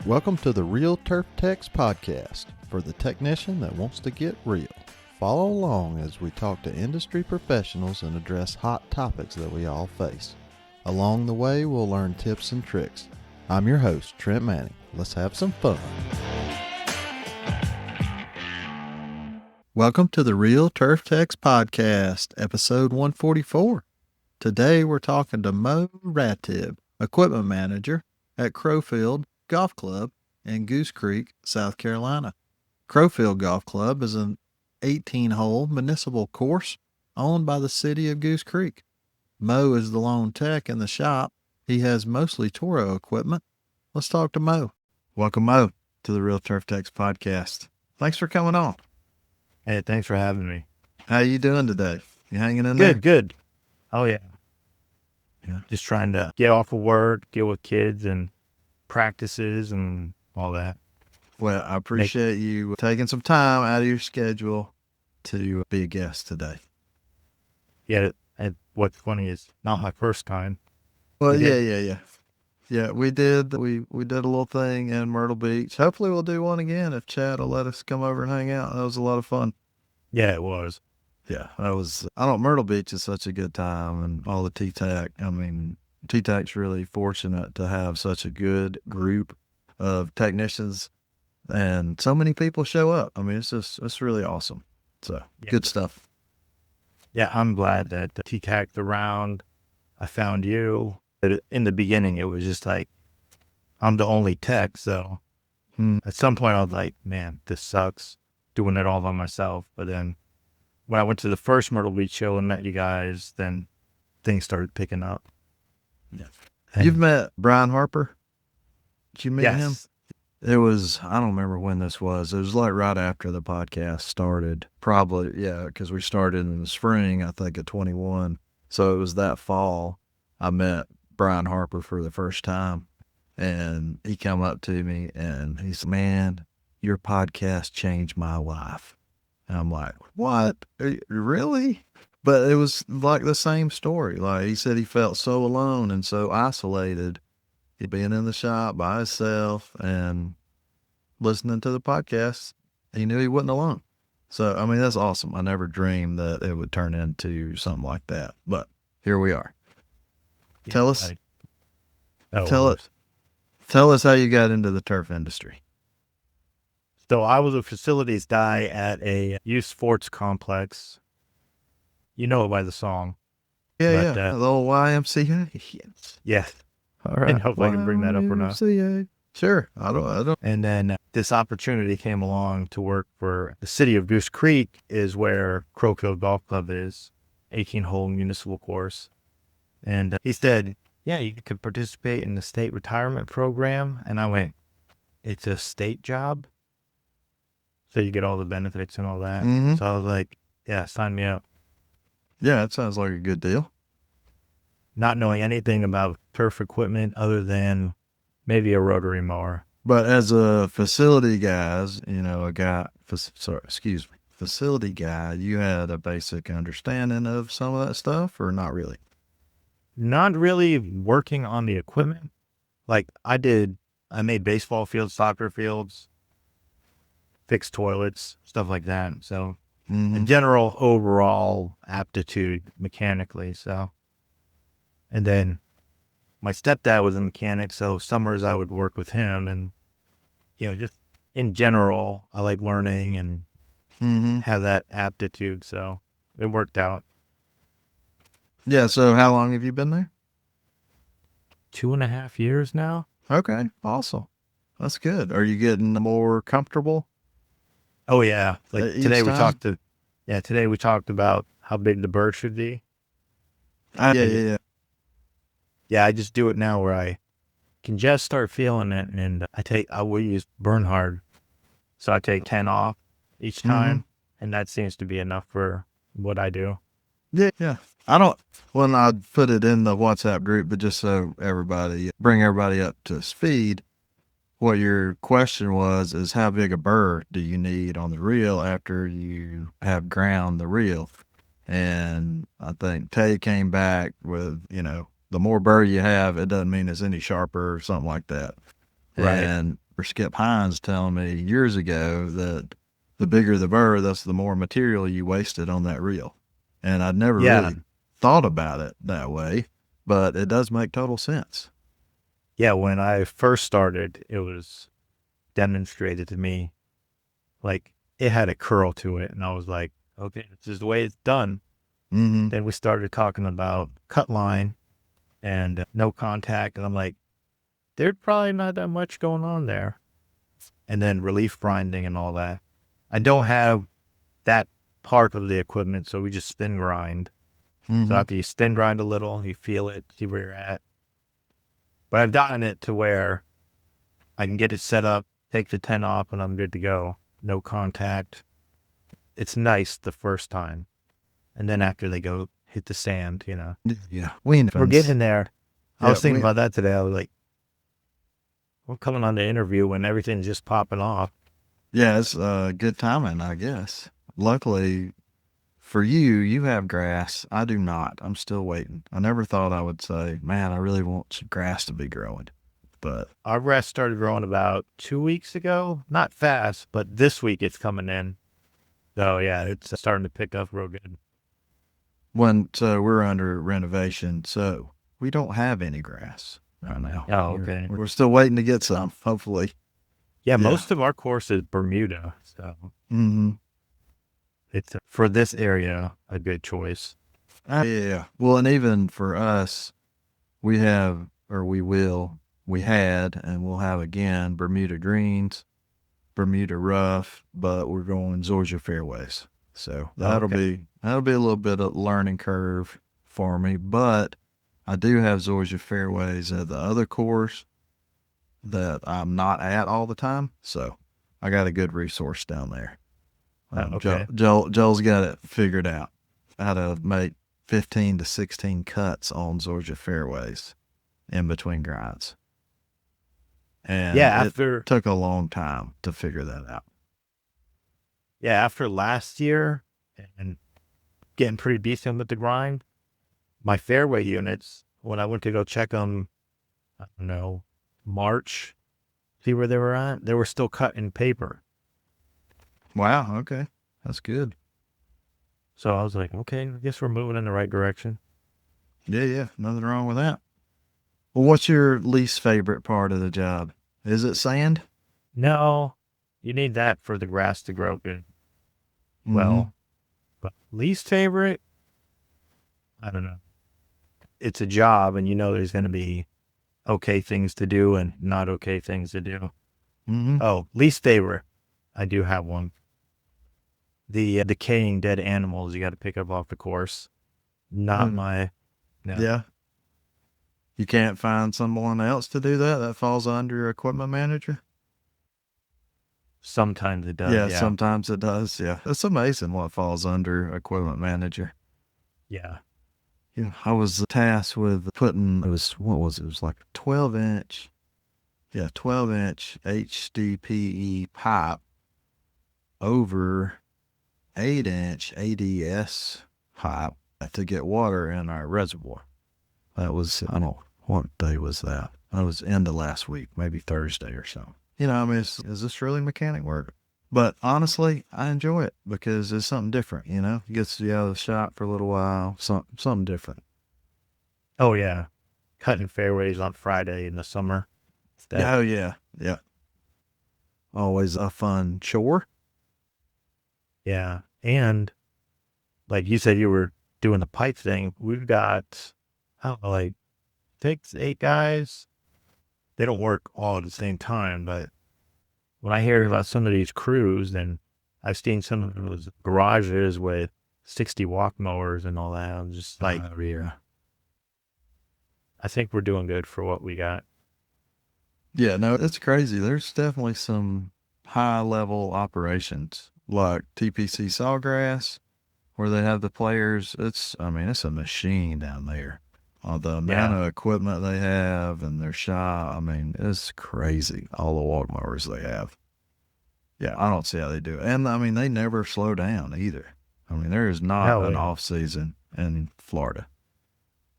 Welcome to the Real Turf Techs podcast for the technician that wants to get real. Follow along as we talk to industry professionals and address hot topics that we all face. Along the way, we'll learn tips and tricks. I'm your host, Trent Manning. Let's have some fun. Welcome to the Real Turf Techs podcast, episode 144. Today we're talking to Moe Rateb, equipment manager at Crowfield Golf Club in Goose Creek, South Carolina. Crowfield Golf Club is an 18-hole municipal course owned by the city of Goose Creek. Moe is the lone tech in the shop. He has mostly Toro equipment. Let's talk to Moe. Welcome, Moe, to the Real Turf Techs podcast. Thanks for coming on. Hey, thanks for having me. How you doing today? You hanging in there? Good. Oh, yeah. Just trying to get off of work, deal with kids and practices and all that. Well, I appreciate you taking some time out of your schedule to be a guest today. Yeah, and what's funny is not my first time. Well, yeah. Yeah, we did a little thing in Myrtle Beach. Hopefully we'll do one again if Chad will let us come over and hang out. That was a lot of fun. Yeah, it was. Yeah, Myrtle Beach is such a good time, and all the T-Tac. I mean, T-Tac's really fortunate to have such a good group of technicians, and so many people show up. I mean, it's really awesome. So, Good stuff. Yeah, I'm glad that the T-Tac's around. I found you. In the beginning, it was just like, I'm the only tech, so at some point I was like, man, this sucks, doing it all by myself. But then when I went to the first Myrtle Beach show and met you guys, then things started picking up. Yeah. You've met Brian Harper? Did you meet him? It was, I don't remember when this was. It was like right after the podcast started. Probably, yeah, because we started in the spring, I think, of 21. So it was that fall I met Brian Harper for the first time, and he come up to me and he said, man, your podcast changed my life. And I'm like, what? Really? But it was like the same story. Like he said, he felt so alone and so isolated, being in the shop by himself and listening to the podcast. He knew he wasn't alone. So, I mean, that's awesome. I never dreamed that it would turn into something like that, but here we are. Yeah, Tell us how you got into the turf industry. So I was a facilities guy at a youth sports complex. You know it by the song. Yeah, the old YMCA. Yes. All right. And hopefully I can bring that up or not. YMCA. Sure. I don't. And then this opportunity came along to work for the city of Goose Creek, is where Crowfield Golf Club is, 18-hole municipal course. And he said, yeah, you could participate in the state retirement program. And I went, it's a state job? So you get all the benefits and all that. Mm-hmm. So I was like, yeah, sign me up. Yeah, that sounds like a good deal. Not knowing anything about turf equipment other than maybe a rotary mower. But as a facility guy, facility guy, you had a basic understanding of some of that stuff, or not really? Not really working on the equipment. Like I made baseball fields, soccer fields, fixed toilets, stuff like that. So a general overall aptitude mechanically. So, and then my stepdad was a mechanic, so summers I would work with him, and just in general, I like learning and have that aptitude. So it worked out. Yeah. So how long have you been there? 2.5 years now. Okay. Awesome. That's good. Are you getting more comfortable? Oh yeah. Like today time? Today we talked about how big the bird should be. Yeah. Yeah, I just do it now where I can just start feeling it, and I will use Bernhard. So I take 10 off each time, and that seems to be enough for what I do. Yeah. I'd put it in the WhatsApp group, but just so bring everybody up to speed, what your question is how big a burr do you need on the reel after you have ground the reel? And I think Tay came back with, the more burr you have, it doesn't mean it's any sharper or something like that. Right. And Skip Hines telling me years ago that the bigger the burr, that's the more material you wasted on that reel. And I'd never really thought about it that way, but it does make total sense. Yeah, when I first started, it was demonstrated to me, like it had a curl to it, and I was like, okay, this is the way it's done. Mm-hmm. Then we started talking about cut line and no contact, and I'm like, there's probably not that much going on there. And then relief grinding and all that. I don't have that part of the equipment, so we just spin grind. Mm-hmm. So after you spin grind a little, you feel it, see where you're at. But I've gotten it to where I can get it set up, take the 10 off, and I'm good to go. No contact. It's nice the first time. And then after they go hit the sand, you know. Yeah. We're getting there. I was thinking about that today. I was like, we're coming on the interview when everything's just popping off. Yeah, it's good timing, I guess. Luckily for you, you have grass. I do not. I'm still waiting. I never thought I would say, man, I really want some grass to be growing. But our grass started growing about 2 weeks ago. Not fast, but this week it's coming in. So yeah, it's starting to pick up real good. So we're under renovation, so we don't have any grass right now. Oh, okay. We're still waiting to get some, hopefully. Yeah, most of our course is Bermuda, so it's for this area a good choice. Yeah. Well, and even for us, we had, and we'll have again Bermuda greens, Bermuda rough, but we're going Georgia fairways. So that'll be a little bit of learning curve for me, but I do have Georgia fairways at the other course that I'm not at all the time. So I got a good resource down there. Joel's got it figured out how to make 15 to 16 cuts on Georgia fairways in between grinds. And it took a long time to figure that out. Yeah, after last year and getting pretty decent with the grind, my fairway units, when I went to go check them, I don't know, March, see where they were at, they were still cut in paper. Wow, okay. That's good. So I was like, okay, I guess we're moving in the right direction. Yeah, nothing wrong with that. Well, what's your least favorite part of the job? Is it sand? No, you need that for the grass to grow good. Well, but least favorite, I don't know. It's a job, and you know there's going to be okay things to do and not okay things to do. Oh, least favorite, I do have one. The decaying dead animals you got to pick up off the course. Not my. No. Yeah. You can't find someone else to do that? That falls under your equipment manager? Sometimes it does. Yeah, sometimes it does. Yeah. It's amazing what falls under equipment manager. Yeah. Yeah. I was tasked with putting, it was like a 12-inch HDPE pipe over 8-inch ADS pipe to get water in our reservoir. That was, I don't know, what day was that? That was end of last week, maybe Thursday or so. You know, I mean, is this really mechanic work? But honestly, I enjoy it because it's something different, you know? It gets you out of the shop for a little while, something different. Oh, yeah. Cutting fairways on Friday in the summer. Oh, yeah. Yeah. Always a fun chore. Yeah. And like you said, you were doing the pipe thing. We've got, I don't know, like 6, 8 guys. They don't work all at the same time, but when I hear about some of these crews, and I've seen some of those garages with 60 walk mowers and all that, I'm just like, yeah. I think we're doing good for what we got. Yeah, no, it's crazy. There's definitely some high-level operations like TPC Sawgrass, where they have the players. It's a machine down there. The amount of equipment they have in their shop, I mean, it's crazy. All the walk mowers they have. Yeah, I don't see how they do it. And, I mean, they never slow down either. I mean, there is not an off season in Florida.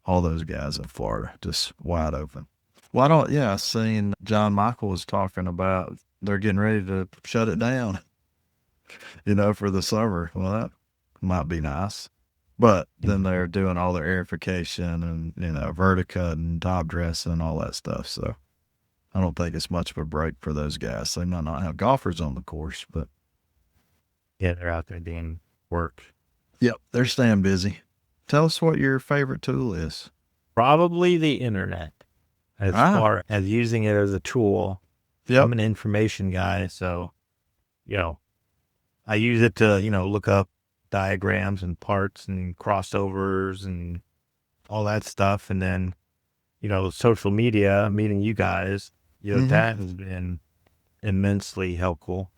All those guys in Florida, just wide open. Why don't, yeah, I seen John Michael was talking about they're getting ready to shut it down, for the summer. Well, that might be nice. But then they're doing all their aerification and, verticut and top dressing and all that stuff. So I don't think it's much of a break for those guys. They might not have golfers on the course, but Yeah, they're out there doing work. yep, they're staying busy. Tell us what your favorite tool is. Probably the internet, as far as using it as a tool. Yep. I'm an information guy, so, I use it to, look up diagrams and parts and crossovers and all that stuff. And then, social media, meeting you guys, that has been immensely helpful.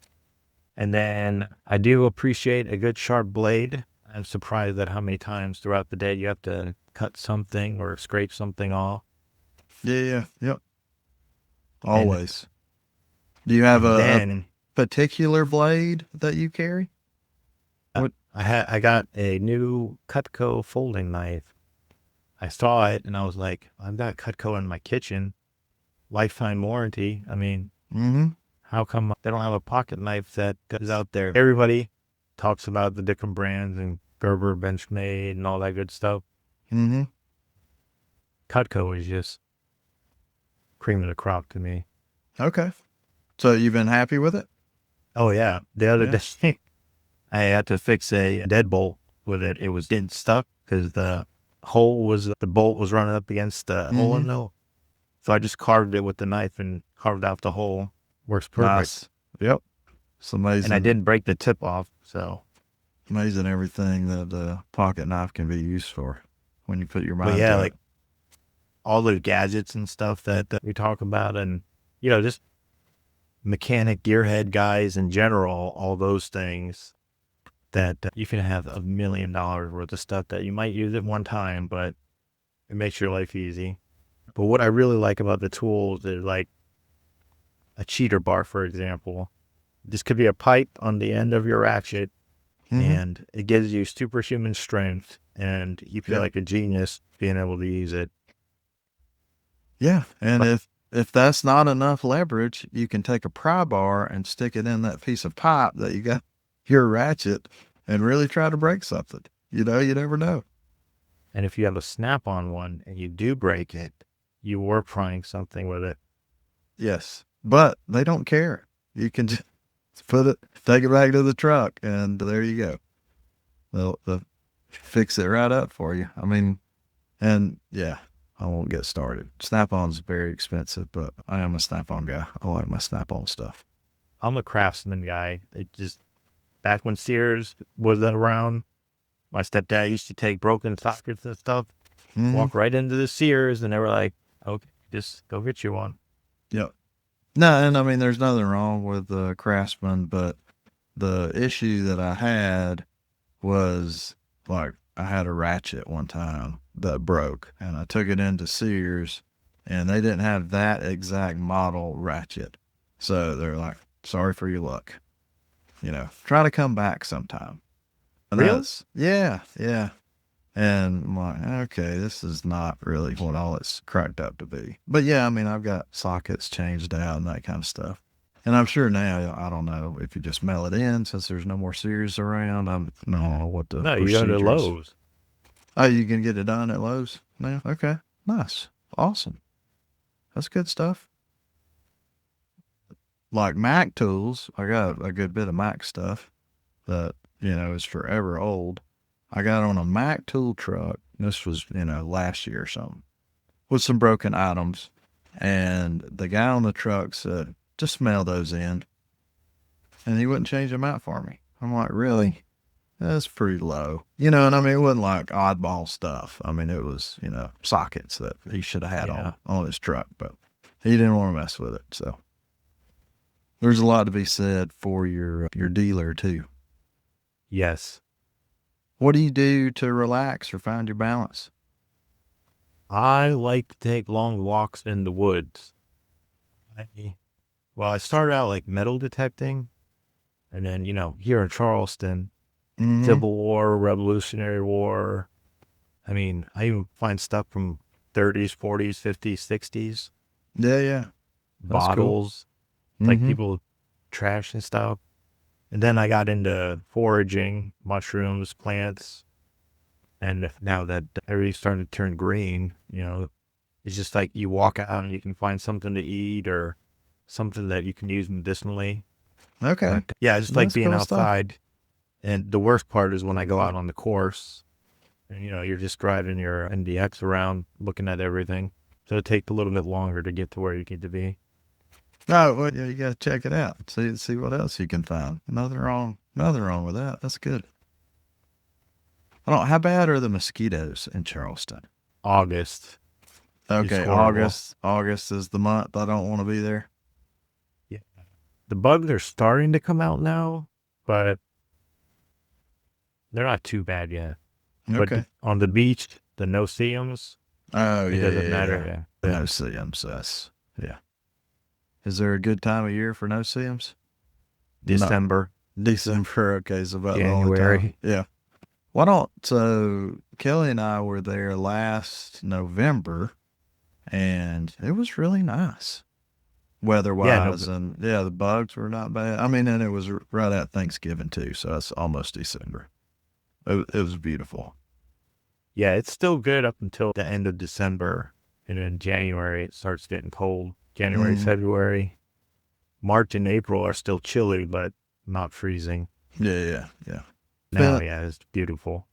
And then I do appreciate a good sharp blade. I'm surprised at how many times throughout the day you have to cut something or scrape something off. Yeah. Yep. Always. Do you have a particular blade that you carry? What? I got a new Cutco folding knife. I saw it and I was like, I've got Cutco in my kitchen, lifetime warranty. I mean, how come they don't have a pocket knife that is out there? Everybody talks about the different brands and Gerber, Benchmade, and all that good stuff. Cutco is just cream of the crop to me. Okay. So you've been happy with it? Oh, yeah. The other day, I had to fix a deadbolt with it. It was getting stuck because the bolt was running up against the hole in the. So I just carved it with the knife and carved out the hole. Works perfect. Nice. Yep. It's amazing. And I didn't break the tip off, so. Amazing everything that a pocket knife can be used for when you put your mind to it. All the gadgets and stuff that we talk about and, just mechanic gearhead guys in general, all those things that you can have $1 million worth of stuff that you might use at one time, but it makes your life easy. But what I really like about the tools is like a cheater bar, for example. This could be a pipe on the end of your ratchet, and it gives you superhuman strength, and you feel like a genius being able to use it. Yeah, and if that's not enough leverage, you can take a pry bar and stick it in that piece of pipe that you got your ratchet and really try to break something. You never know. And if you have a snap-on one and you do break it, you were prying something with it. Yes, but they don't care. You can just take it back to the truck, and there you go. They'll fix it right up for you. I mean, and yeah, I won't get started. Snap-on's very expensive, but I am a Snap-on guy. I like my Snap-on stuff. I'm a Craftsman guy. Back when Sears was around, my stepdad used to take broken sockets and stuff, walk right into the Sears, and they were like, okay, just go get you one. Yep. No, and I mean, there's nothing wrong with the Craftsman, but the issue that I had was, like, I had a ratchet one time that broke, and I took it into Sears, and they didn't have that exact model ratchet. So they're like, sorry for your luck. Try to come back sometime. And really? Yeah. And I'm like, okay, this is not really what all it's cracked up to be. But yeah, I mean, I've got sockets changed out and that kind of stuff. And I'm sure now, I don't know if you just mail it in since there's no more Sears around. I don't know what the No, you go to Lowe's. Oh, you can get it done at Lowe's now? Okay, nice. Awesome. That's good stuff. Like Mac tools, I got a good bit of Mac stuff that, is forever old. I got on a Mac tool truck. This was, last year or something, with some broken items. And the guy on the truck said, just mail those in. And he wouldn't change them out for me. I'm like, really? That's pretty low. And I mean, it wasn't like oddball stuff. I mean, it was, sockets that he should have had on his truck, but he didn't want to mess with it. So there's a lot to be said for your dealer too. Yes. What do you do to relax or find your balance? I like to take long walks in the woods. I started out like metal detecting, and then, here in Charleston, Civil War, Revolutionary War. I mean, I even find stuff from 30s, 40s, 50s, 60s. Yeah, yeah. That's cool. bottles, like Mm-hmm. people trash and stuff. And then I got into foraging, mushrooms, plants. And now that everything's starting to turn green, it's just like you walk out and you can find something to eat or something that you can use medicinally. Okay. But yeah, I just like That's being cool stuff. outside. And the worst part is when I go out on the course and, you're just driving your NDX around looking at everything. So it takes a little bit longer to get to where you need to be. No, well, yeah, you gotta check it out. See what else you can find. Nothing wrong with that. That's good. I don't. How bad are the mosquitoes in Charleston? August is Okay, horrible. August is the month I don't want to be there. Yeah. The bugs are starting to come out now, but they're not too bad yet. But Okay. on the beach, the no-see-ums, Oh it yeah, doesn't yeah, matter. yeah. Yeah. No see-ums. Yeah. Is there a good time of year for no see-ums? No, December, December. Okay, is about the only time. January. Yeah. Why don't so Kelly and I were there last November, and it was really nice weather Yeah, no, wise, and yeah, the bugs were not bad. I mean, and it was right at Thanksgiving too, so that's almost December. It was beautiful. yeah, it's still good up until the end of December. And in January, it starts getting cold. January, Mm, February, March, and April are still chilly, but not freezing. yeah, yeah, yeah. Now, Been, yeah, it's beautiful.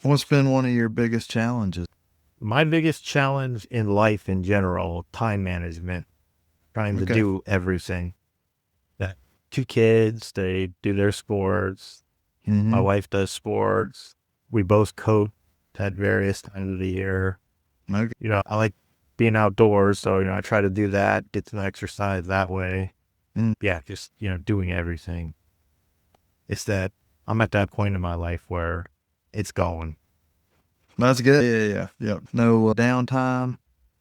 what's been one of your biggest challenges? My biggest challenge in life in general, time management, trying to Okay. do everything. That 2 kids, they do their sports. My Mm-hmm. wife does sports. We both coach at various times of the year. Okay. I like being outdoors, so I try to do that, get some exercise that way. Mm, Yeah, just doing everything. It's that I'm at that point in my life where it's going. that's good. Yeah, yeah, yeah. No downtime,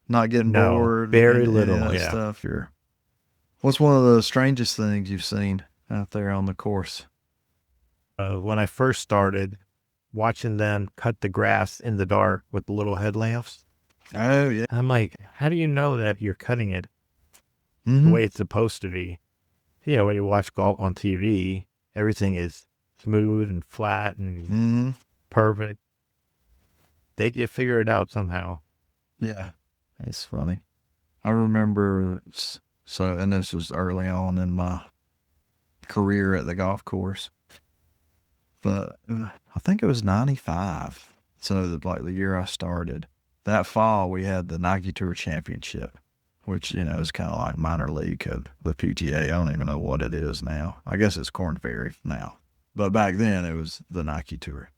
not getting No, bored, very any of little. that Yeah. stuff. What's one of the strangest things you've seen out there on the course? When I first started watching them cut the grass in the dark with the little headlamps, Oh yeah. I'm like, how do you know that you're cutting it the Mm-hmm. way it's supposed to be? Yeah, when you watch golf on TV, everything is smooth and flat and Mm-hmm. perfect. They can figure it out somehow. Yeah, it's funny. I remember so, and this was early on in my career at the golf course, but I think it was '95. So, like the year I started, that fall we had the Nike Tour Championship, which is kind of like minor league of the PTA. I don't even know what it is now. I guess it's Corn Ferry now, but back then it was the Nike Tour.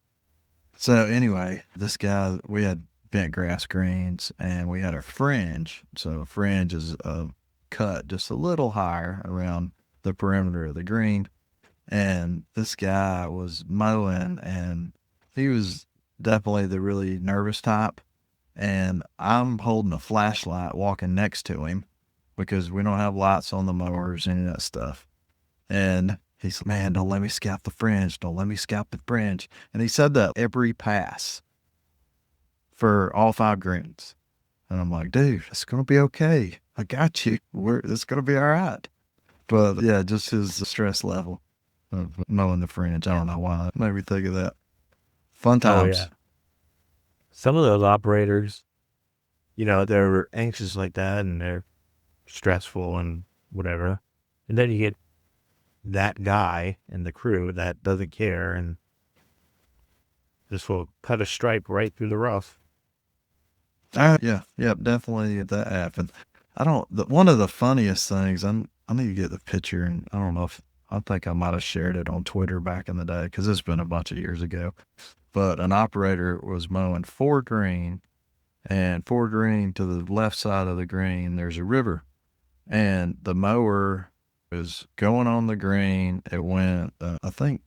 So anyway, this guy, we had bent grass greens and we had a fringe. So a fringe is a cut just a little higher around the perimeter of the green. And this guy was mowing and he was definitely the really nervous type. And I'm holding a flashlight walking next to him because we don't have lights on the mowers, any of that stuff. And he's like, man, don't let me scalp the fringe. Don't let me scalp the fringe. And he said that every pass for all 5 greens. And I'm like, dude, it's going to be okay. I got you. It's going to be all right. But yeah, just his stress level of mowing the fringe. I don't know why. It made me think of that. Fun Oh, yeah. times. Some of those operators, they're anxious like that and they're stressful and whatever. And then you get that guy in the crew that doesn't care and just will cut a stripe right through the rough. Yeah, yeah, definitely that happened. One of the funniest things, I need to get the picture, and I don't know if, I think I might have shared it on Twitter back in the day because it's been a bunch of years ago. But an operator was mowing 4 green, and 4 green to the left side of the green, there's a river. And the mower was going on the green. It went, I think,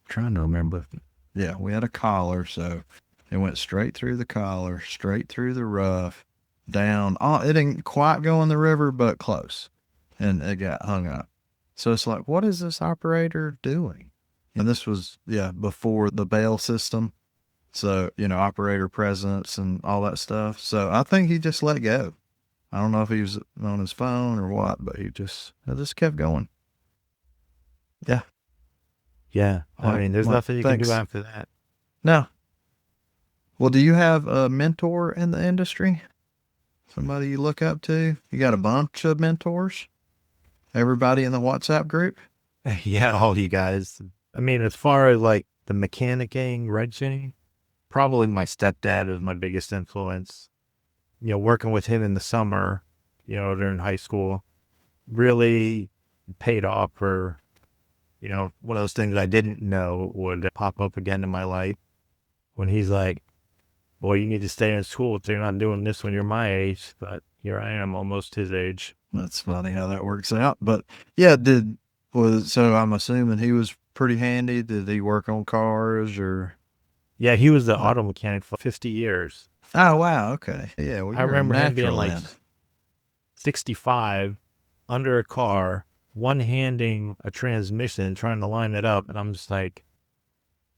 trying to remember. Yeah, we had a collar, so it went straight through the collar, straight through the rough, down. Oh, it didn't quite go in the river, but close. And it got hung up. So it's like, what is this operator doing? And this was, yeah, before the bail system. So, operator presence and all that stuff. So I think he just let go. I don't know if he was on his phone or what, but he just kept going. Yeah. Yeah. I mean, there's nothing you can do thanks. after that. No. Well, do you have a mentor in the industry? Somebody you look up to? You got a bunch of mentors? Everybody in the WhatsApp group? Yeah, all you guys. I mean, as far as like the mechanicking, wrenching, probably my stepdad is my biggest influence. You know, working with him in the summer, you know, during high school, really paid off for, you know, one of those things I didn't know would pop up again in my life. When he's like, boy, you need to stay in school if you're not doing this when you're my age. But here I am, almost his age. That's funny how that works out. But yeah, so I'm assuming he was pretty handy. Did he work on cars or? Yeah, he was the auto mechanic for 50 years. Oh, wow. Okay. Yeah. Well, I you're a remember him being natural like then. 65 under a car, one-handing a transmission, trying to line it up. And I'm just like,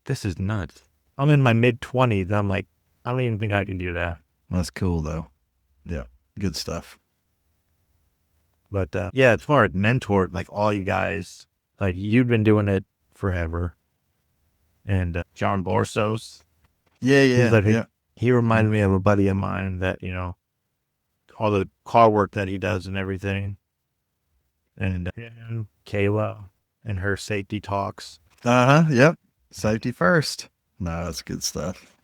this is nuts. I'm in my mid-20s. And I'm like, I don't even think I can do that. That's cool, though. Yeah. Good stuff. But yeah, as far as mentor, like all you guys, like you've been doing it forever. And John Borsos. Yeah. He reminded me of a buddy of mine that, you know, all the car work that he does and everything. And Kayla and her safety talks. Yep. Safety first. No, that's good stuff.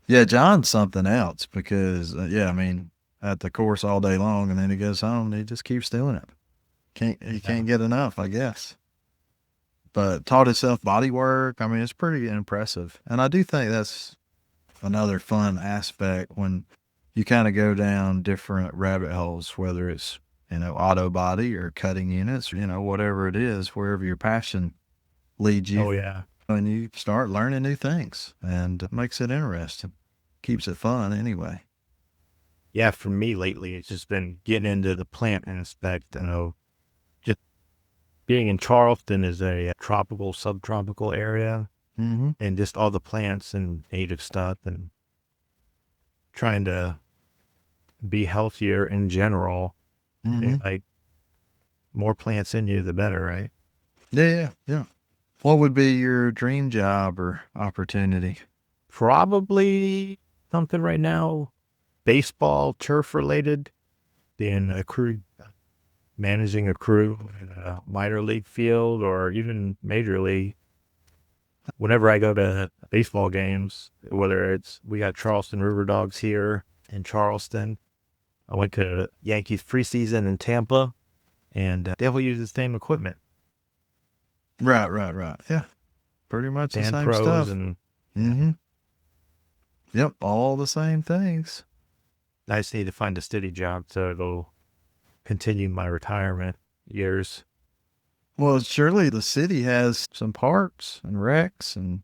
Yeah, John's something else because, I mean, at the course all day long, and then he goes home and he just keeps doing it. He can't get enough, I guess. But taught himself body work. I mean, it's pretty impressive. And I do think that's another fun aspect when you kind of go down different rabbit holes, whether it's, auto body or cutting units, whatever it is, wherever your passion leads you. Oh, yeah. And you start learning new things, and it makes it interesting. Keeps it fun anyway. Yeah, for me lately, it's just been getting into the plant aspect. You know, just being in Charleston is a tropical, subtropical area, and just all the plants and native stuff, and trying to be healthier in general. Like, more plants in you, the better, right? Yeah. What would be your dream job or opportunity? Probably something right now, baseball, turf related, being a crew, managing a crew in a minor league field or even major league. Whenever I go to baseball games, whether it's, we got Charleston River Dogs here in Charleston. I went to Yankees preseason in Tampa, and they will use the same equipment. Right. Yeah. Pretty much the same stuff. And Yep, all the same things. I just need to find a steady job so it'll continue my retirement years. Well, surely the city has some parks and recs and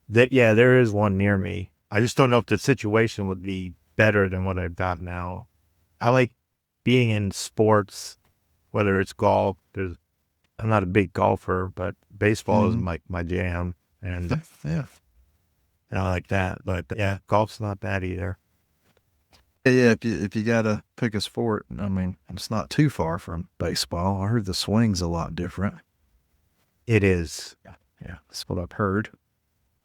yeah, there is one near me. I just don't know if the situation would be better than what I've got now. I like being in sports, whether it's golf. I'm not a big golfer, but baseball is my jam, and yeah, and I like that. But yeah, golf's not bad either. Yeah, if you gotta pick a sport, I mean, it's not too far from baseball. I heard the swing's a lot different. It is. Yeah, that's what I've heard.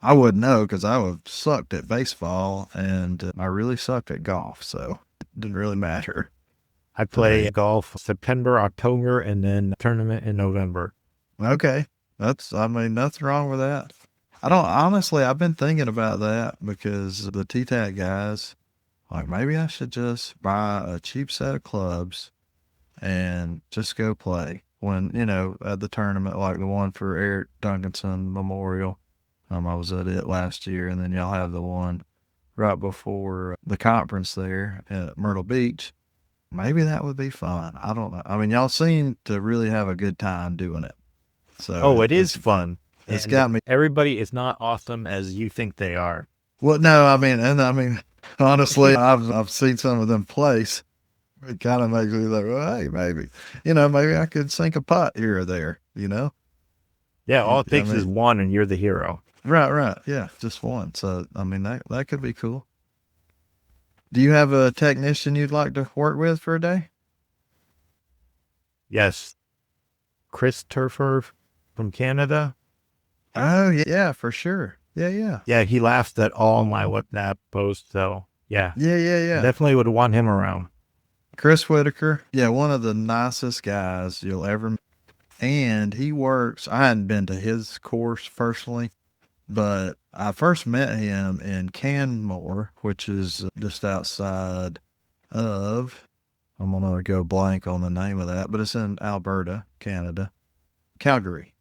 I wouldn't know because I was sucked at baseball and I really sucked at golf, so it didn't really matter. I play golf September, October, and then tournament in November. Okay, nothing wrong with that. I've been thinking about that because the T-Tac guys, like, maybe I should just buy a cheap set of clubs and just go play when, at the tournament, like the one for Eric Duncanson Memorial. I was at it last year, and then y'all have the one right before the conference there at Myrtle Beach. Maybe that would be fun. I don't know. I mean, y'all seem to really have a good time doing it. So it is fun. It's got me. Everybody is not awesome as you think they are. Well, no, I mean, honestly, I've seen some of them place. It kind of makes me like, well, hey, maybe I could sink a putt here or there, Yeah, all it takes is one and you're the hero. Right. Yeah, just one. So, I mean, that could be cool. Do you have a technician you'd like to work with for a day? Yes, Chris Turfer from Canada. Oh, yeah, for sure. Yeah, yeah. Yeah, he laughed at all my WhatsApp posts. So yeah, Yeah, yeah, I yeah. definitely would want him around. Chris Whitaker. Yeah, one of the nicest guys you'll ever meet. And he works, I hadn't been to his course personally, but I first met him in Canmore, which is just outside of, I'm going to go blank on the name of that, but it's in Alberta, Canada, Calgary.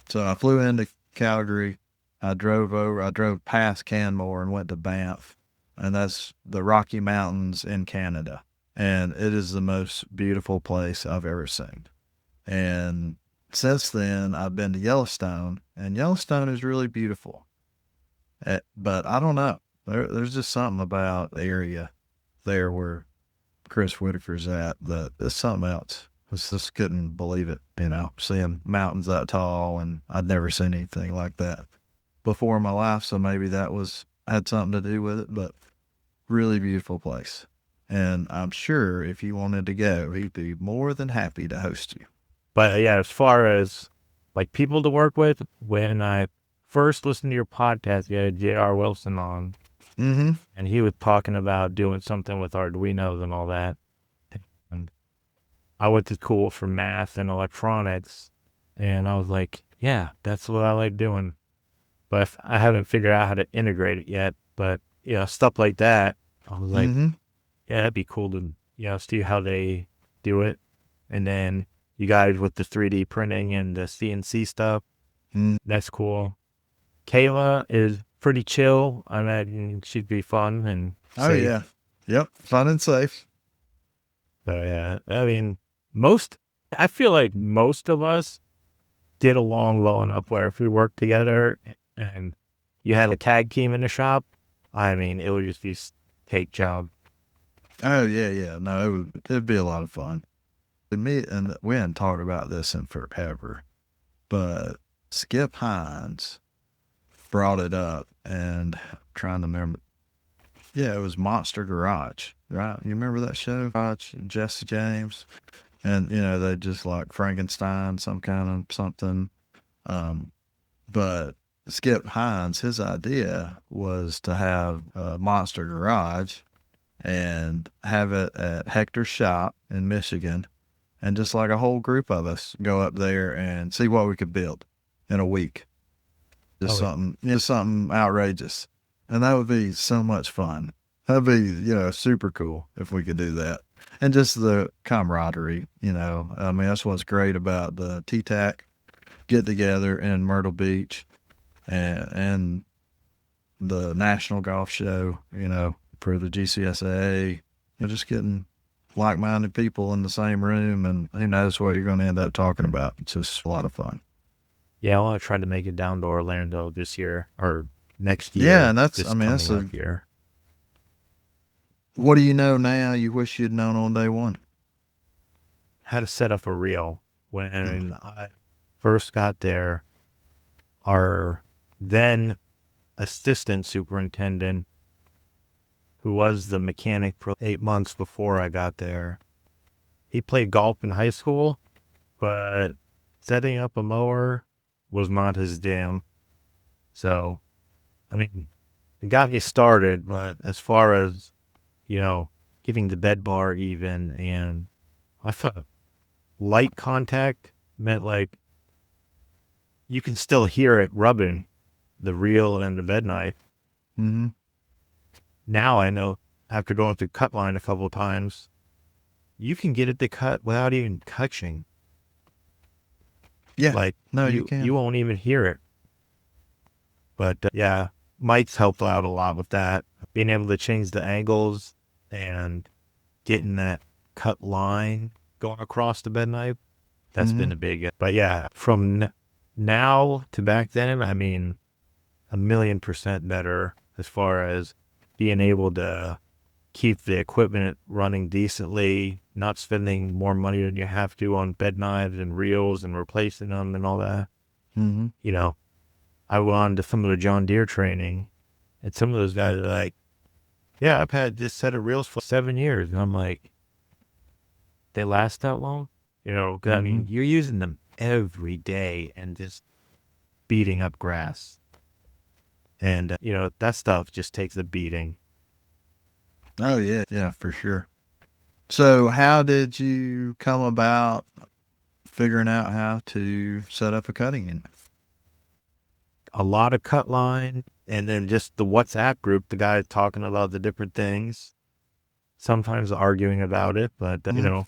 So I flew into Calgary. I drove past Canmore and went to Banff, and that's the Rocky Mountains in Canada. And it is the most beautiful place I've ever seen. And since then, I've been to Yellowstone, and Yellowstone is really beautiful. But I don't know. There's just something about the area there where Chris Whitaker's at that it's something else. I just couldn't believe it, seeing mountains that tall, and I'd never seen anything like that before in my life. So maybe that had something to do with it, but really beautiful place. And I'm sure if you wanted to go, he'd be more than happy to host you. But yeah, as far as like people to work with, when I first listened to your podcast, you had J.R. Wilson on, Mm-hmm. and he was talking about doing something with Arduinos and all that. And I went to school for math and electronics, and I was like, yeah, that's what I like doing. But I haven't figured out how to integrate it yet. But yeah, stuff like that, I was like, Mm-hmm. yeah, that'd be cool to see how they do it. And then you guys with the 3D printing and the CNC stuff, that's cool. Kayla is pretty chill. I imagine she'd be fun and Oh, safe. yeah. Yep. Fun and safe. So yeah, I mean, I feel like most of us get along well enough where if we worked together and you had a tag team in the shop, I mean, it would just be take job. Oh, yeah, yeah. No, it'd be a lot of fun. We hadn't talked about this in forever, but Skip Hines brought it up, and I'm trying to remember. Yeah, it was Monster Garage, right? You remember that show? Garage, Jesse James, and they just like Frankenstein, some kind of something. But Skip Hines, his idea was to have a Monster Garage and have it at Hector's shop in Michigan, and just like a whole group of us go up there and see what we could build in a week. Just something outrageous. And that would be so much fun. That'd be, super cool if we could do that. And just the camaraderie. I mean, that's what's great about the T-TAC get together in Myrtle Beach and the National Golf Show, for the GCSA. Just getting like-minded people in the same room, and who knows what you're going to end up talking about. It's just a lot of fun. Yeah, I want to try to make it down to Orlando this year or next year. Yeah, and that's a year. What do you know now you wish you'd known on day one? How to set up a reel. When I first got there, our then assistant superintendent, who was the mechanic for 8 months before I got there, he played golf in high school, but setting up a mower was not his jam. So, I mean, it got me started, but as far as, getting the bed bar even, and I thought light contact meant like you can still hear it rubbing the reel and the bed knife. Mm-hmm. Now I know after going through cut line a couple of times, you can get it to cut without even touching. Yeah. Like, no, you can't. You won't even hear it. But yeah, Mike's helped out a lot with that. Being able to change the angles and getting that cut line going across the bed knife, that's been a big. But yeah, from now to back then, I mean, 1,000,000% better as far as being able to keep the equipment running decently, not spending more money than you have to on bed knives and reels and replacing them and all that. Mm-hmm. I went on to some of the John Deere training, and some of those guys are like, Yeah, I've had this set of reels for 7 years, and I'm like, they last that long? You know, 'cause I mean, you're using them every day and just beating up grass. And, you know, that stuff just takes a beating. Oh, yeah. Yeah, for sure. So how did you come about figuring out how to set up a cutting unit? A lot of cut line, and then just the WhatsApp group, the guys talking about the different things, sometimes arguing about it, but, you know,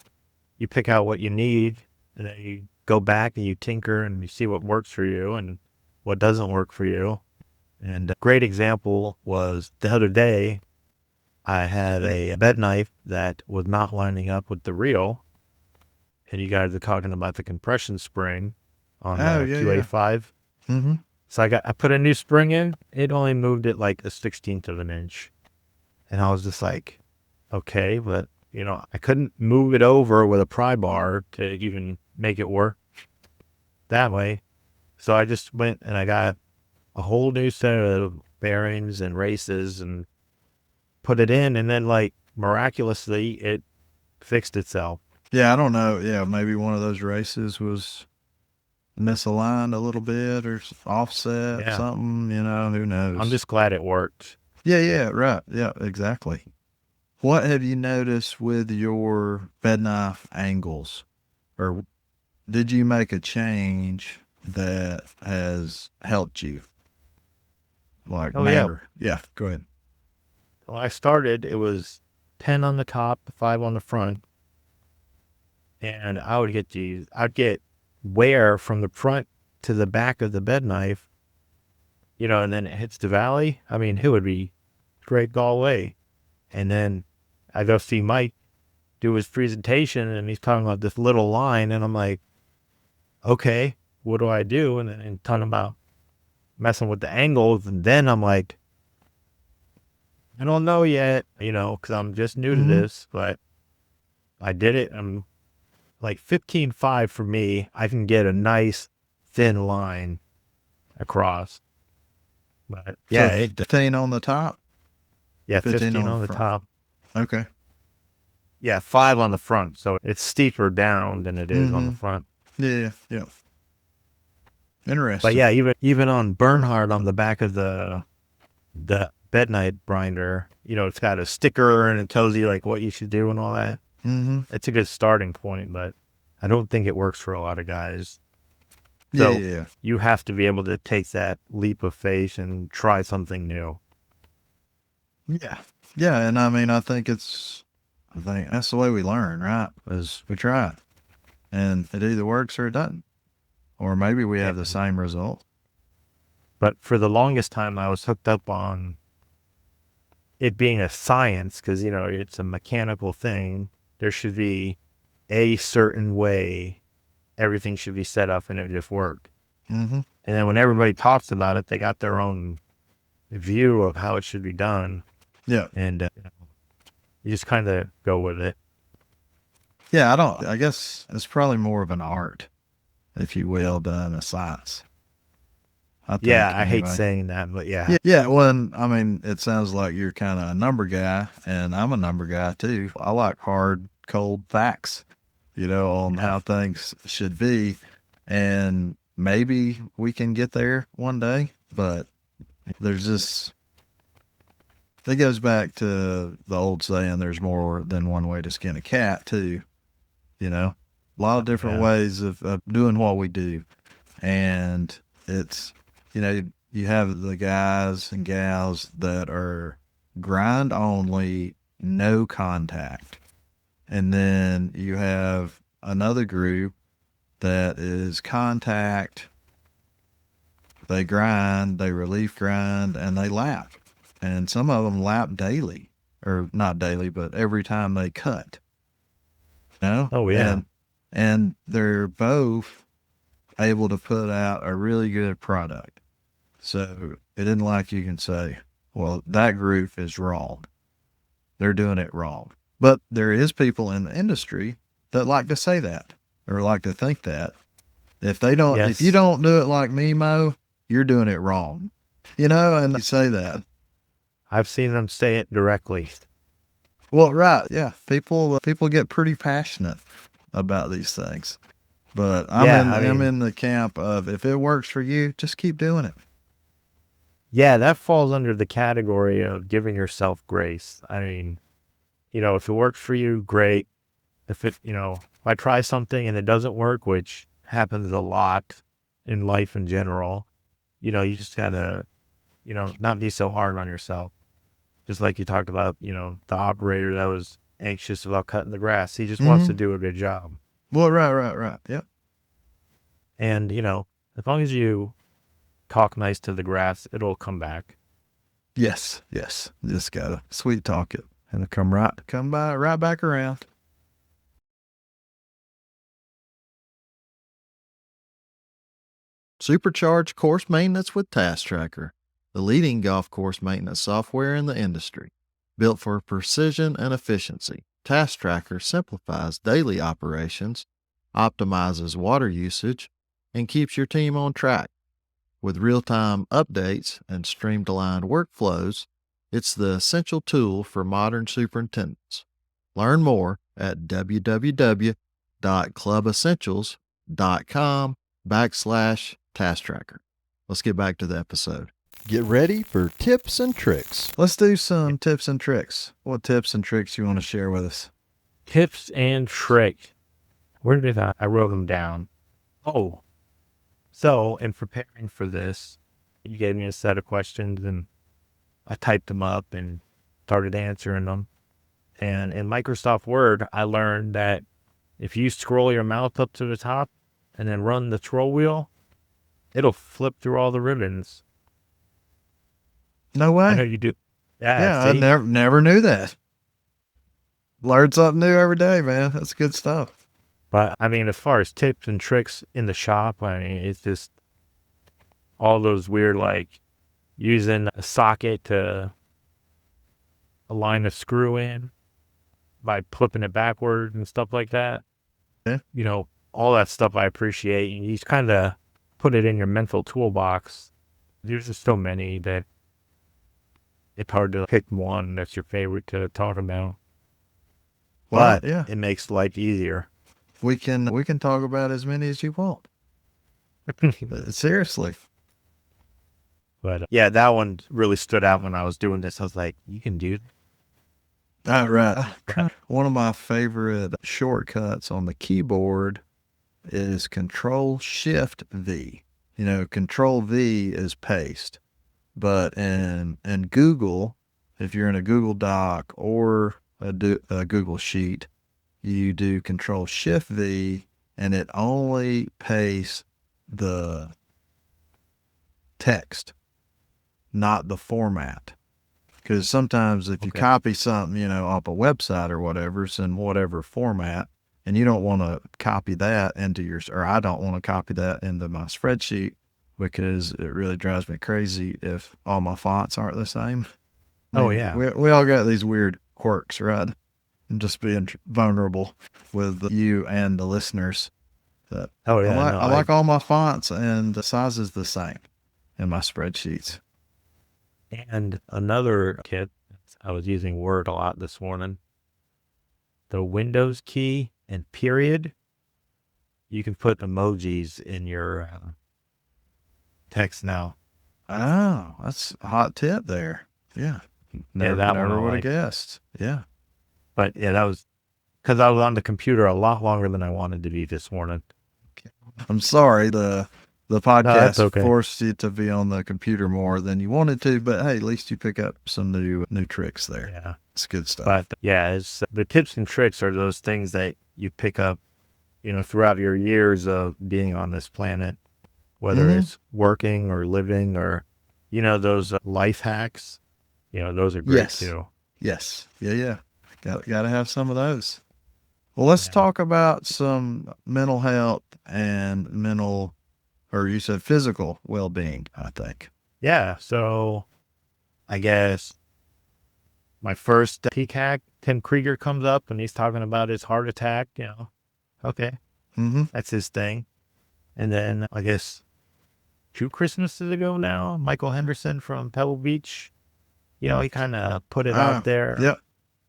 you pick out what you need, and then you go back and you tinker and you see what works for you and what doesn't work for you. And a great example was the other day, I had a bed knife that was not lining up with the reel. And you guys are talking about the compression spring on Oh, the yeah, yeah. QA5. Mm-hmm. So I put a new spring in. It only moved it like a 16th of an inch. And I was just like, okay, but you know, I couldn't move it over with a pry bar to even make it work that way. So I just went and I got a whole new set of bearings and races and put it in. And then like miraculously, it fixed itself. Yeah, I don't know. Yeah, maybe one of those races was misaligned a little bit or offset, Yeah. something, who I'm knows? just glad it worked. Yeah, yeah, right. Yeah, exactly. What have you noticed with your bed knife angles? Or did you make a change that has helped you? Like Oh, yeah. matter? Yeah, go ahead. When I started, it was 10 on the top, 5 on the front. And I'd get wear from the front to the back of the bed knife, you know, and then it hits the valley. I mean, it would be straight Galway. And then I go see Mike do his presentation and he's talking about this little line. And I'm like, okay, what do I do? And then talking about messing with the angles. And then I'm like, I don't know yet, you know, because I'm just new to this, but I did it. I'm like 15.5 for me. I can get a nice thin line across. But So yeah, 15 on the top, yeah, 15 15 on the on the front. top. Okay. Yeah, 5 on the front. So it's steeper down than it is on the front. Yeah, yeah. But Interesting. yeah, even on Bernhard on the back of the bed knife grinder, you know, it's got a sticker and it tells you like what you should do and all that. It's a good starting point, but I don't think it works for a lot of guys. So Yeah. you have to be able to take that leap of faith and try something new. Yeah. Yeah. And I mean, I think that's the way we learn, right? Is we try it and it either works or it doesn't. Or maybe we have the same result. But for the longest time, I was hooked up on it being a science because, you know, it's a mechanical thing. There should be a certain way everything should be set up and it just work. And then when everybody talks about it, they got their own view of how it should be done. Yeah. And you just kind of go with it. Yeah. I guess it's probably more of an art, if you will, than a science. I think, Yeah, I hate anyway. saying that, but yeah. Yeah. Well, I mean, it sounds like you're kind of a number guy, and I'm a number guy too. I like hard, cold facts, on how things should be. And maybe we can get there one day, but there's just, it goes back to the old saying, there's more than one way to skin a cat, too. A lot of different ways of doing what we do. And it's, you have the guys and gals that are grind only, no contact. And then you have another group that is contact. They grind, they relief grind, and they lap. And some of them lap daily, or not daily, but every time they cut. Oh, yeah. And they're both able to put out a really good product. So it isn't like you can say, well, that group is wrong. They're doing it wrong. But there is people in the industry that like to say that or like to think that. If you don't do it like me, Mo, you're doing it wrong. And you say that. I've seen them say it directly. Well, right, yeah. People get pretty passionate about these things. But I'm in the camp of if it works for you, just keep doing it. Yeah, that falls under the category of giving yourself grace. I mean, if it works for you, great. If I try something and it doesn't work, which happens a lot in life in general, you just gotta, not be so hard on yourself. Just like you talked about, the operator that was anxious about cutting the grass. He just wants to do a good job. Well, right. Yep. And, as long as you talk nice to the grass, it'll come back. Yes. Just gotta sweet talk it, and it'll come right back around. Supercharge course maintenance with Task Tracker, the leading golf course maintenance software in the industry. Built for precision and efficiency, Task Tracker simplifies daily operations, optimizes water usage, and keeps your team on track. With real-time updates and streamlined workflows, it's the essential tool for modern superintendents. Learn more at www.clubessentials.com/task tracker. Let's get back to the episode. Get ready for tips and tricks. Let's do some tips and tricks. What tips and tricks you want to share with us? Tips and tricks. Where did I wrote them down? Oh, so in preparing for this, you gave me a set of questions and I typed them up and started answering them. And in Microsoft Word, I learned that if you scroll your mouse up to the top and then run the scroll wheel, it'll flip through all the ribbons. No way. I know you do. Yeah, I never knew that. Learn something new every day, man. That's good stuff. But I mean, as far as tips and tricks in the shop, I mean, it's just all those weird, like using a socket to align a screw in by flipping it backward and stuff like that. Yeah. All that stuff I appreciate. And you just kind of put it in your mental toolbox. There's just so many that it's hard to pick one that's your favorite to talk about. Well, but it makes life easier. We can talk about as many as you want. Seriously. But yeah, that one really stood out when I was doing this. I was like, you can do that. Right. One of my favorite shortcuts on the keyboard is Control-Shift-V. Control-V is paste. But in Google, if you're in a Google Doc or a Google Sheet, you do Control-Shift-V, and it only pastes the text, not the format. Because sometimes if you copy something, off a website or whatever, it's in whatever format, and you don't want to copy that or I don't want to copy that into my spreadsheet because it really drives me crazy if all my fonts aren't the same. Yeah. We all got these weird quirks, right? And just being vulnerable with you and the listeners. I like all my fonts and the sizes the same in my spreadsheets. And another kit, I was using Word a lot this morning. The Windows key and period, you can put emojis in your text now. Oh, that's a hot tip there. Yeah. Never would have guessed. Yeah. But yeah, that was because I was on the computer a lot longer than I wanted to be this morning. I'm sorry. The podcast forced you to be on the computer more than you wanted to, but hey, at least you pick up some new tricks there. Yeah. It's good stuff. But yeah, it's the tips and tricks are those things that you pick up, throughout your years of being on this planet, whether it's working or living or, those life hacks, those are great too. Yes. Yeah. Got to have some of those. Well, let's talk about some mental health and you said physical well-being, I think. Yeah. So I guess my first peak hack, Tim Krieger comes up and he's talking about his heart attack, Okay. That's his thing. And then I guess 2 Christmases ago now, Michael Henderson from Pebble Beach he kind of put it out there. Yeah.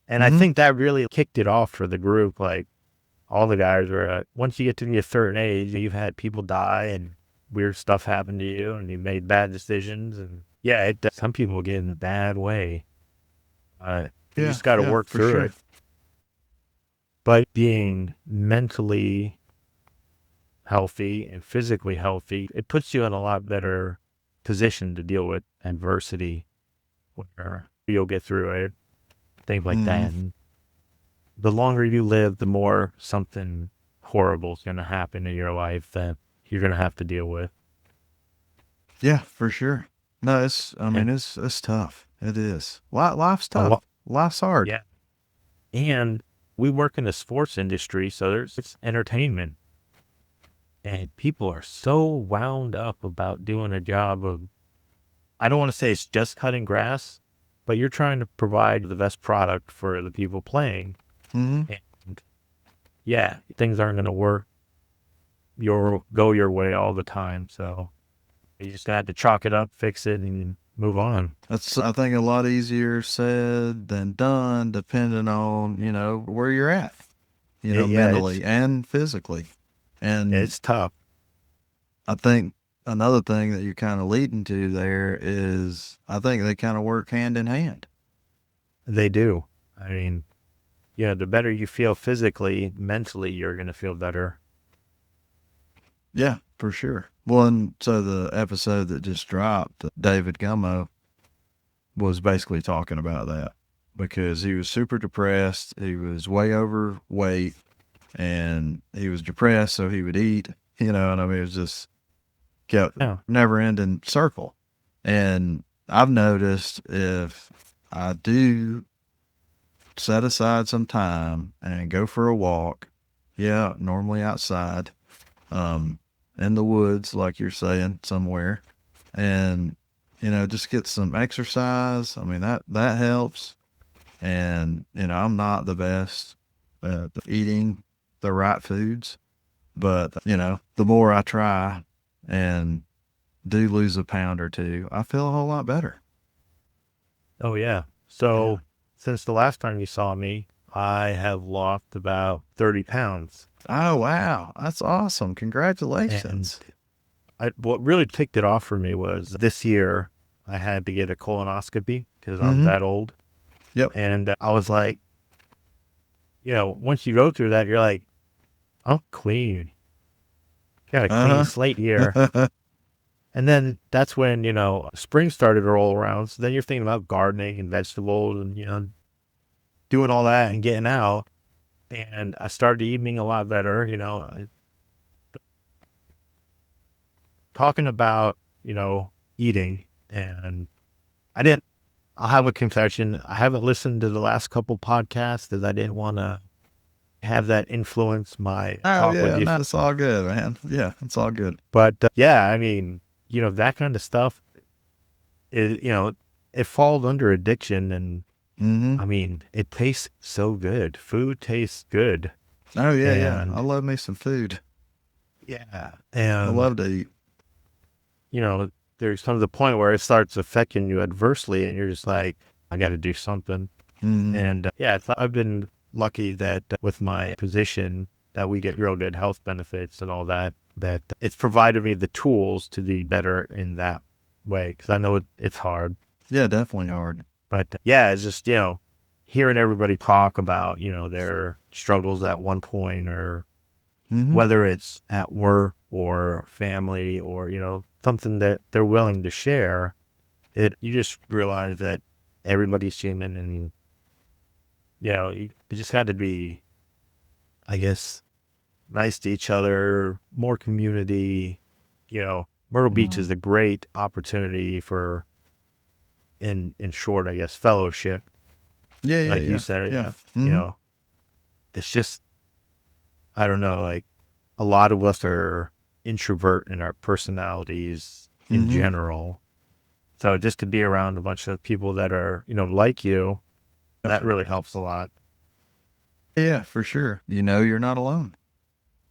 And I think that really kicked it off for the group. Like, all the guys were, once you get to a certain age, you've had people die and weird stuff happen to you and you made bad decisions. And yeah, some people get in a bad way. You just got to work through it. But being mentally healthy and physically healthy, it puts you in a lot better position to deal with adversity, where you'll get through it, things like that. And the longer you live, the more something horrible is going to happen in your life that you're going to have to deal with. Yeah, for sure. No, it's tough. It is. Life's tough. Life's hard. Yeah. And we work in the sports industry, so it's entertainment. And people are so wound up about doing a job of, I don't want to say it's just cutting grass, but you're trying to provide the best product for the people playing. And yeah, things aren't going to work go your way all the time. So you just have to chalk it up, fix it, and move on. That's, I think, a lot easier said than done, depending on, where you're at, mentally and physically. And it's tough. I think another thing that you're kind of leading to there is, I think they kind of work hand in hand. They do. I mean, the better you feel physically, mentally, you're going to feel better. Yeah, for sure. Well, and so the episode that just dropped, David Gummo, was basically talking about that, because he was super depressed. He was way overweight and he was depressed, so he would eat, and I mean, it was just kept never ending circle. And I've noticed, if I do set aside some time and go for a walk, normally outside, in the woods, like you're saying, somewhere, and, just get some exercise. I mean, that helps. And, I'm not the best at eating the right foods, but, the more I try and do lose a pound or two, I feel a whole lot better. Oh, yeah. So since the last time you saw me, I have lost about 30 pounds. Oh, wow. That's awesome. Congratulations. And what really ticked it off for me was this year I had to get a colonoscopy because I'm that old. Yep. And I was like, once you go through that, you're like, I'm clean. Got a clean slate here. And then that's when, spring started to roll around. So then you're thinking about gardening and vegetables and, doing all that and getting out. And I started eating a lot better, talking about, eating. And I'll have a confession. I haven't listened to the last couple podcasts because I didn't want to have that influence my talk with you. No, it's all good, man. Yeah, it's all good. But I mean, that kind of stuff is, it falls under addiction. And I mean, it tastes so good. Food tastes good. Oh, yeah. I love me some food. Yeah. And I love to eat. There's come to the point where it starts affecting you adversely and you're just like, I got to do something. And I've been lucky that with my position that we get real good health benefits and all that it's provided me the tools to be better in that way. Because I know it's hard. Yeah, definitely hard. But it's just, hearing everybody talk about, their struggles at one point, or whether it's at work or family or, something that they're willing to share, you just realize that everybody's human. And, you just had to be, I guess, nice to each other, more community. Myrtle Beach is a great opportunity for, in short, I guess, fellowship. Yeah, you said, it's just, I don't know, like, a lot of us are introvert in our personalities in general. So just to be around a bunch of people that are, like you, that really helps a lot. Yeah, for sure. You're not alone.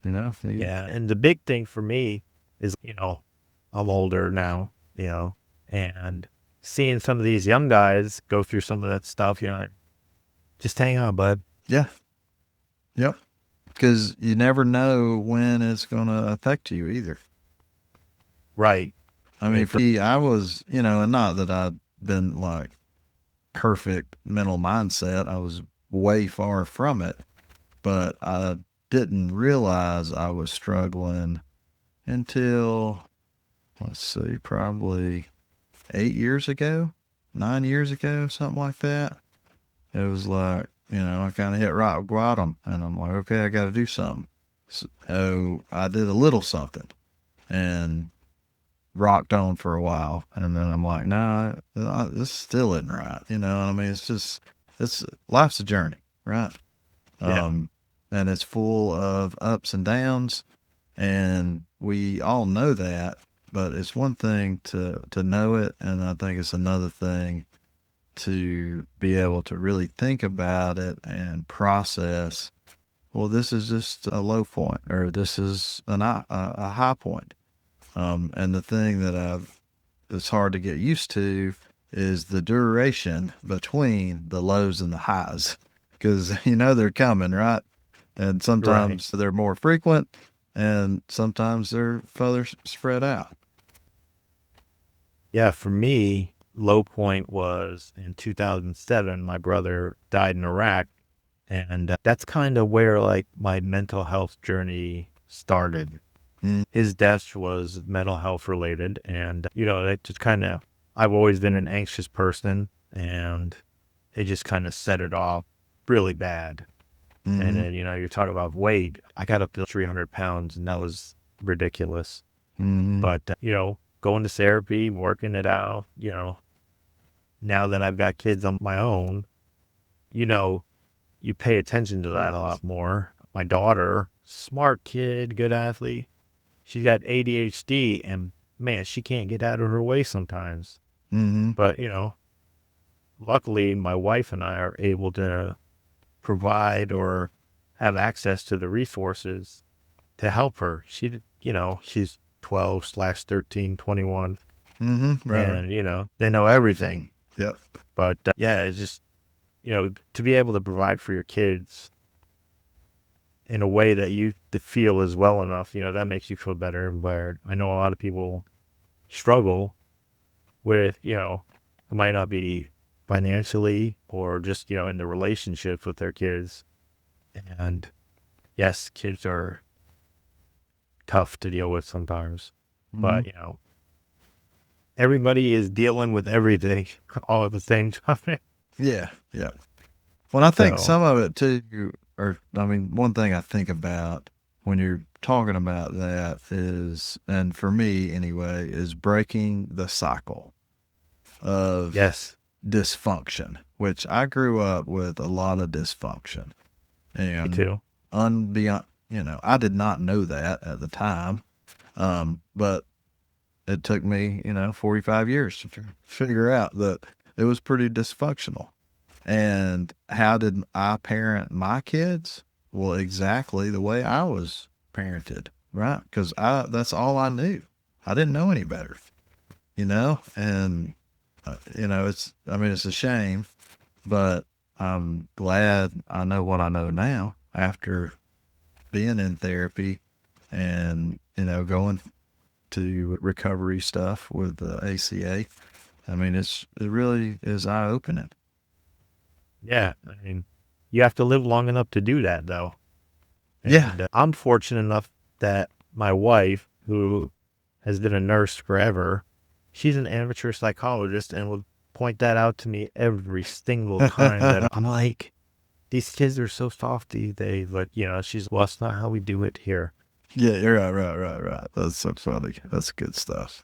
Yeah. And the big thing for me is, I'm older now, and seeing some of these young guys go through some of that stuff, you're like, just hang on, bud. Yeah. Yep. Because you never know when it's going to affect you either. Right. I mean, for me, I was, and not that I'd been like perfect mental mindset. I was way far from it, but I didn't realize I was struggling until, let's see, probably 8 years ago, 9 years ago, something like that. It was like, I kind of hit rock bottom, and I'm like, okay, I got to do something. So I did a little something and rocked on for a while, and then I'm like, nah, this still isn't right. You know what I mean? It's life's a journey, right? Yeah. And it's full of ups and downs, and we all know that. But it's one thing to know it, and I think it's another thing to be able to really think about it and process. Well, this is just a low point, or this is a high point. And the thing that's hard to get used to is the duration between the lows and the highs, because they're coming, right? And sometimes they're more frequent, and sometimes they're further spread out. Yeah, for me, low point was in 2007. My brother died in Iraq, and that's kind of where like my mental health journey started. His death was mental health related, and it just kind of, I've always been an anxious person, and it just kind of set it off really bad. And then you're talking about weight. I got up to 300 pounds, and that was ridiculous. But going to therapy, working it out, now that I've got kids on my own, you pay attention to that a lot more. My daughter, smart kid, good athlete, she's got ADHD, and man, she can't get out of her way sometimes. But, luckily my wife and I are able to provide or have access to the resources to help her. She's 12/13, 21. Right. And, they know everything. Yep. But yeah, it's just, to be able to provide for your kids in a way that you feel is well enough, that makes you feel better. Where I know a lot of people struggle with, it might not be financially or just, in the relationships with their kids. And yes, kids are tough to deal with sometimes, but everybody is dealing with everything all at the same time. Yeah. Well, I think some of it too, one thing I think about when you're talking about that is, and for me anyway, is breaking the cycle of dysfunction, which I grew up with a lot of dysfunction. And Me too. beyond, I did not know that at the time. But it took me, 45 years to figure out that it was pretty dysfunctional. And how did I parent my kids? Well, exactly the way I was parented, right? Because that's all I knew. I didn't know any better, and, it's a shame, but I'm glad I know what I know now after being in therapy and, going to recovery stuff with the ACA. It really is eye-opening. Yeah, you have to live long enough to do that, though. And, I'm fortunate enough that my wife, who has been a nurse forever, she's an amateur psychologist and will point that out to me every single time that I'm like, these kids are so soft these days. But, well, that's not how we do it here. Yeah, you're right. That's so funny. That's good stuff.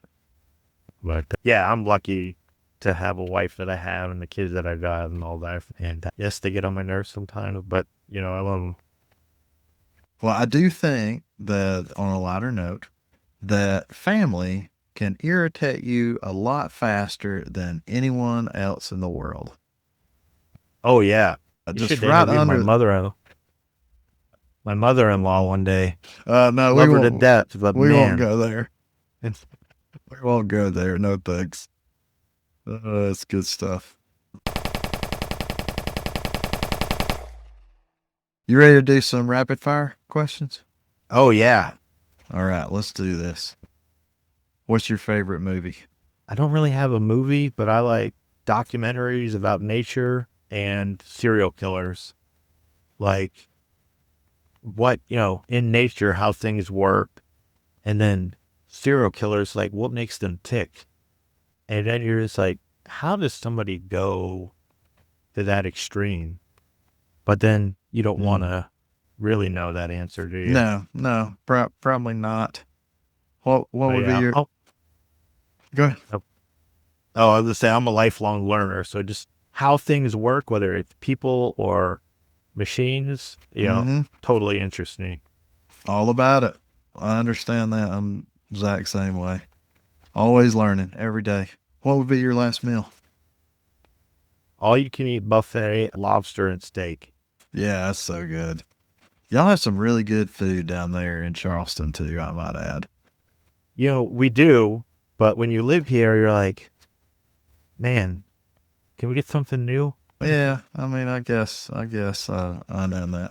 But, yeah, I'm lucky to have a wife that I have and the kids that I got and all that. And yes, they get on my nerves sometimes, but, I love them. Well, I do think that, on a lighter note, that family can irritate you a lot faster than anyone else in the world. Oh, yeah. Just right under my mother-in-law one day. No, love her to death, but we man. won't go there. We won't go there. No thanks. That's good stuff. You ready to do some rapid fire questions? Oh, yeah. All right, let's do this. What's your favorite movie? I don't really have a movie, but I like documentaries about nature and serial killers. Like what, in nature, how things work. And then serial killers, like what makes them tick. And then you're just like, how does somebody go to that extreme? But then you don't want to really know that answer, do you? No, probably not. What would be Yeah. your... Go ahead. Oh, I was gonna say I'm a lifelong learner, so just how things work, whether it's people or machines, totally interests me. All about it. I understand that. I'm the exact same way. Always learning every day. What would be your last meal? All you can eat buffet, lobster and steak. Yeah, that's so good. Y'all have some really good food down there in Charleston too, I might add. We do, but when you live here, you're like, man, can we get something new? Yeah, I mean, I guess I know that.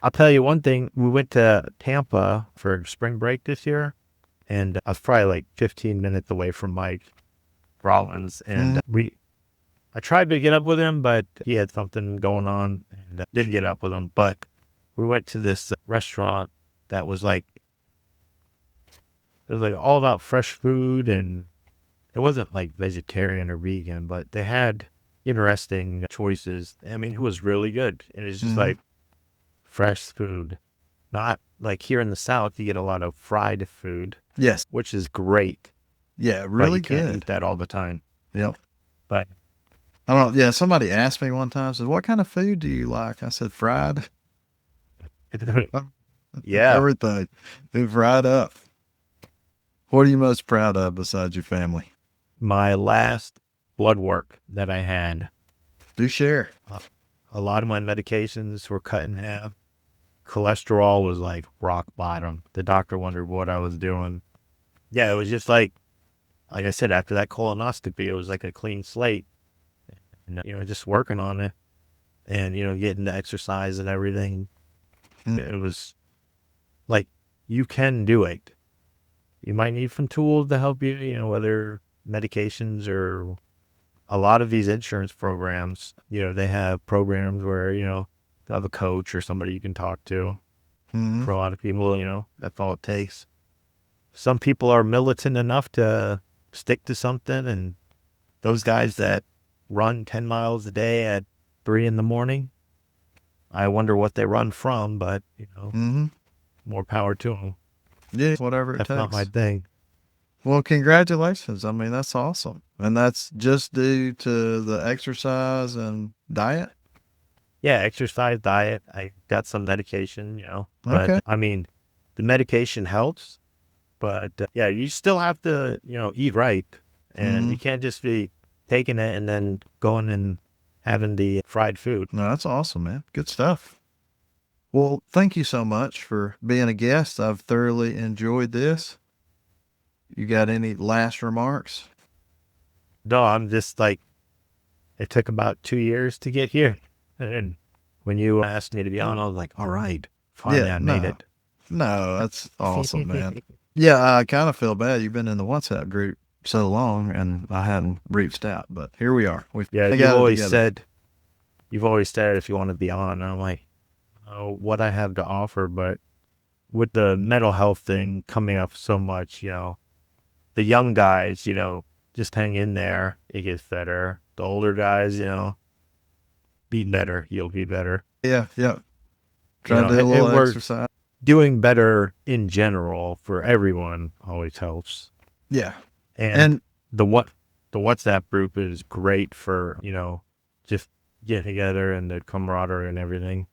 I'll tell you one thing. We went to Tampa for spring break this year, and I was probably like 15 minutes away from Mike Rollins, and I tried to get up with him, but he had something going on and didn't get up with him. But we went to this restaurant that was like, it was like all about fresh food, and it wasn't like vegetarian or vegan, but they had interesting choices. I mean, it was really good. And it's just like fresh food. Not like here in the South, you get a lot of fried food. Yes. Which is great. Yeah, really but you can't good. eat that all the time. Yep. But I don't know. Yeah, somebody asked me one time, said, what kind of food do you like? I said, fried. Yeah. Everything. Dude, fried up. What are you most proud of besides your family? My last blood work that I had. Do share. A lot of my medications were cut in half. Cholesterol was like rock bottom. The doctor wondered what I was doing. Yeah, it was just like I said, after that colonoscopy, it was like a clean slate. And, just working on it and, getting the exercise and everything. It was like, you can do it. You might need some tools to help you, whether medications or a lot of these insurance programs, they have programs where, they have a coach or somebody you can talk to. For a lot of people, that's all it takes. Some people are militant enough to stick to something, and those guys that run 10 miles a day at 3 a.m, I wonder what they run from, but, more power to them. Yeah, whatever it takes. That's not my thing. Well, congratulations. I mean, that's awesome. And that's just due to the exercise and diet? Yeah, exercise, diet. I got some medication, But, Okay. I mean, the medication helps, but, yeah, you still have to, eat right. And you can't just be taking it and then going and having the fried food. No, that's awesome, man. Good stuff. Well, thank you so much for being a guest. I've thoroughly enjoyed this. You got any last remarks? No, I'm just like, it took about 2 years to get here. And when you asked me to be on, I was like, all right, finally I made it. No, that's awesome, man. Yeah, I kind of feel bad. You've been in the WhatsApp group so long and I hadn't reached out, but here we are. You've always said if you want to be on, and I'm like, oh, what I have to offer, but with the mental health thing coming up so much, the young guys, just hang in there. It gets better. The older guys, be better. You'll be better. Yeah. Try to do a little exercise. Doing better in general for everyone always helps. Yeah. And the WhatsApp group is great for, just getting together and the camaraderie and everything.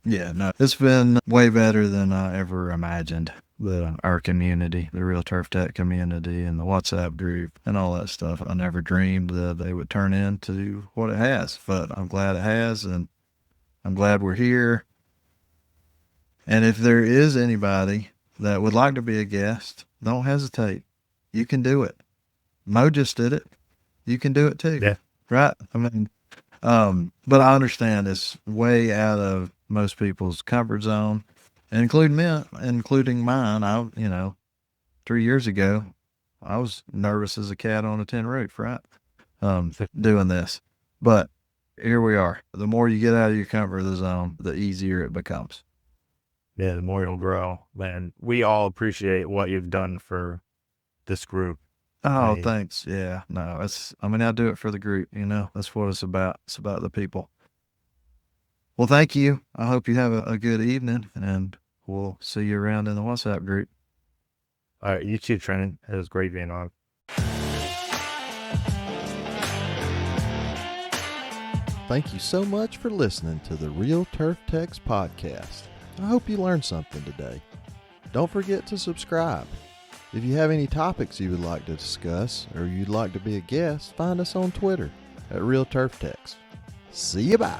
Yeah, no, it's been way better than I ever imagined. Our community, the Real Turf Tech community and the WhatsApp group and all that stuff. I never dreamed that they would turn into what it has, but I'm glad it has, and I'm glad we're here. And if there is anybody that would like to be a guest, don't hesitate. You can do it. Mo just did it. you can do it too. Yeah. Right? I mean, but I understand it's way out of most people's comfort zone, including me, including mine. 3 years ago, I was nervous as a cat on a tin roof, right? Doing this. But here we are. The more you get out of your comfort zone, the easier it becomes. Yeah, the more you'll grow. Man, we all appreciate what you've done for this group. Oh, thanks. Yeah, no, I do it for the group, that's what it's about. It's about the people. Well, thank you. I hope you have a good evening, and we'll see you around in the WhatsApp group. All right, you too, Trenton. It was great being on. Thank you so much for listening to the Real Turf Techs podcast. I hope you learned something today. Don't forget to subscribe. If you have any topics you would like to discuss or you'd like to be a guest, find us on Twitter at Real Turf Techs. See you bye.